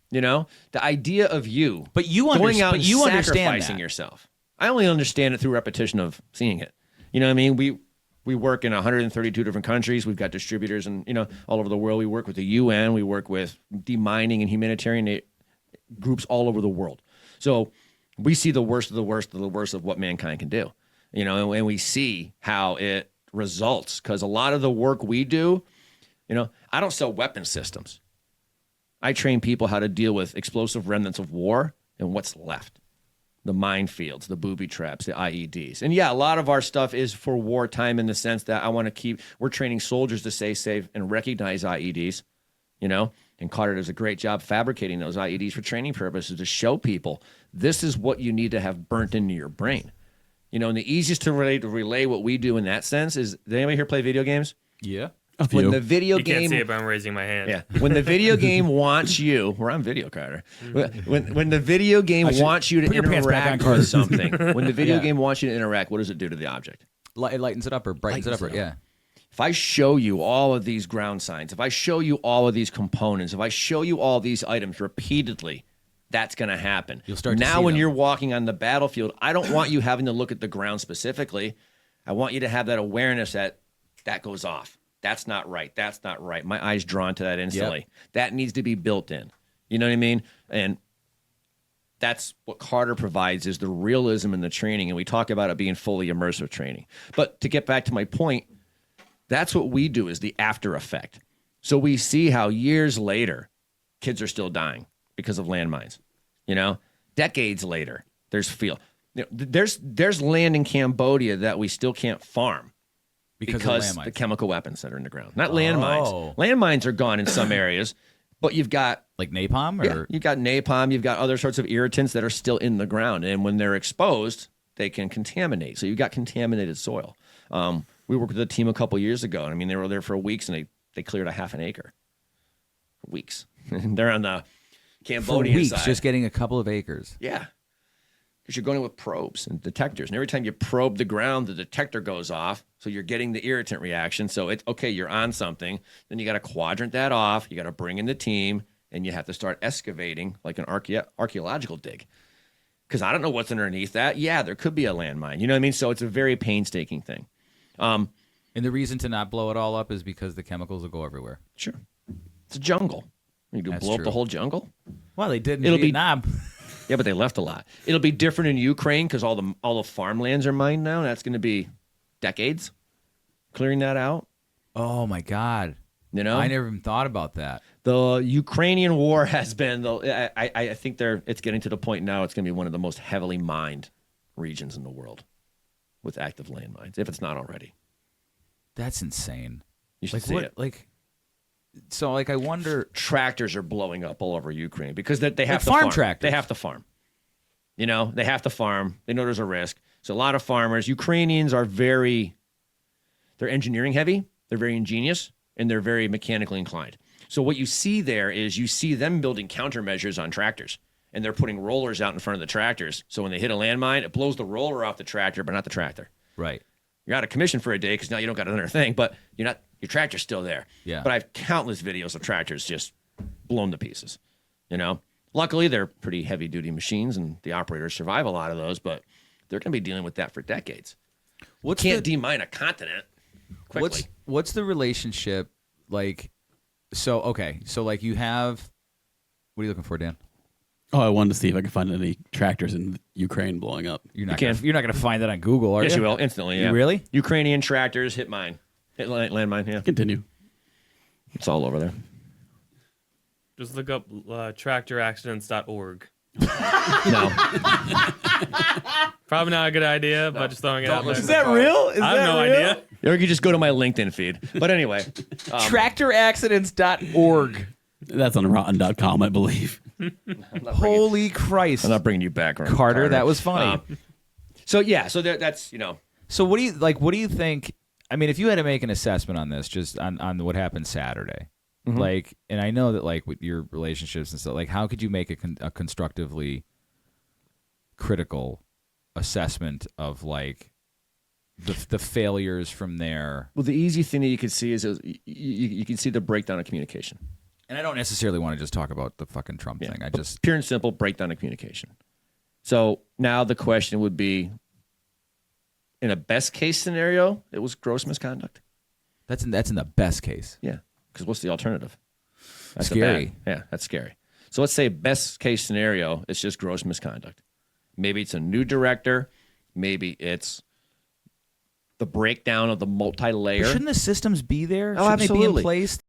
You know, the idea of you, but you going out and understand sacrificing that. yourself. I only understand it through repetition of seeing it. You know what I mean? We work in 132 different countries. We've got distributors and all over the world. We work with the UN. We work with demining and humanitarian groups all over the world. So we see the worst of the worst of the worst of what mankind can do. And we see how it results, because a lot of the work we do, I don't sell weapon systems. I train people how to deal with explosive remnants of war and what's left. The minefields, the booby traps, the IEDs. And yeah, a lot of our stuff is for wartime in the sense that we're training soldiers to stay safe and recognize IEDs, and Carter does a great job fabricating those IEDs for training purposes to show people this is what you need to have burnt into your brain. And the easiest to relay what we do in that sense is, did anybody here play video games? Yeah. When the video game, you can't see it, but I'm raising my hand. Yeah. When the video game wants you, we're on video, Carter. When the video game wants you to interact with something, when the video game wants you to interact, what does it do to the object? It lightens it up or brightens it up. Yeah. If I show you all of these ground signs, if I show you all of these components, if I show you all these items repeatedly, that's going to happen. You'll start to now see when them. you're walking on the battlefield, I don't want you having to look at the ground specifically. I want you to have that awareness that goes off. That's not right. That's not right. My eye's drawn to that instantly. Yep. That needs to be built in. You know what I mean? And that's what Carter provides, is the realism in the training. And we talk about it being fully immersive training. But to get back to my point, that's what we do, is the after effect. So we see how years later, kids are still dying because of landmines. Decades later, there's land in Cambodia that we still can't farm. Because the chemical weapons that are in the ground. Not landmines. Landmines are gone in some areas, but you've got... Like napalm? Yeah, you've got napalm. You've got other sorts of irritants that are still in the ground. And when they're exposed, they can contaminate. So you've got contaminated soil. We worked with a team a couple years ago. And they were there for weeks, and they cleared a half an acre. For weeks. They're on the Cambodian side. Just getting a couple of acres. Yeah. Because you're going with probes and detectors. And every time you probe the ground, the detector goes off. So you're getting the irritant reaction. So it's okay, you're on something. Then you got to quadrant that off. You got to bring in the team, and you have to start excavating like an archaeological dig. Because I don't know what's underneath that. Yeah, there could be a landmine. You know what I mean? So it's a very painstaking thing. And the reason to not blow it all up is because the chemicals will go everywhere. Sure. It's a jungle. You do blow up the whole jungle? Well, they did in Vietnam. Yeah, but they left a lot. It'll be different in Ukraine because all the farmlands are mined now. That's going to be decades clearing that out. Oh my God! I never even thought about that. The Ukrainian war has been. I think it's getting to the point now. It's going to be one of the most heavily mined regions in the world with active landmines, if it's not already. That's insane. You should see it. So, I wonder... Tractors are blowing up all over Ukraine because they have to farm tractors. They have to farm. They have to farm. They know there's a risk. So a lot of farmers, Ukrainians are they're engineering heavy, they're very ingenious, and they're very mechanically inclined. So what you see there is you see them building countermeasures on tractors, and they're putting rollers out in front of the tractors. So when they hit a landmine, it blows the roller off the tractor, but not the tractor. Right. You're out of commission for a day because now you don't got another thing, but your tractor's still there. Yeah. But I have countless videos of tractors just blown to pieces. Luckily they're pretty heavy duty machines, and the operators survive a lot of those, but they're going to be dealing with that for decades. Can't demine a continent quickly. What's the relationship like? So you have. What are you looking for, Dan? Oh, I wanted to see if I could find any tractors in Ukraine blowing up. You're not going to find that on Google, are you? Yes, you will instantly. Yeah. You really? Ukrainian tractors hit landmine. Yeah. Continue. It's all over there. Just look up tractoraccidents.org. No. Probably not a good idea, but just throwing it out there. Is that real? I have no idea. Or you could just go to my LinkedIn feed. But anyway. Tractoraccidents.org. That's on rotten.com, I believe. Holy Christ. I'm not bringing you back, Carter. That was funny. So that's. So what do you think? I mean, if you had to make an assessment on this, just on what happened Saturday, and I know that with your relationships and stuff, how could you make a constructively critical assessment of the failures from there? Well, the easy thing that you could see is you can see the breakdown of communication. And I don't necessarily want to just talk about the fucking Trump thing. I just pure and simple breakdown of communication. So now the question would be, in a best case scenario, it was gross misconduct. that's in the best case. Yeah, because what's the alternative? That's Scary. Yeah, that's scary. So let's say best case scenario, it's just gross misconduct. Maybe it's a new director. Maybe it's the breakdown of the multi-layer. But shouldn't the systems be there? Oh, Shouldn't they be in absolutely. place?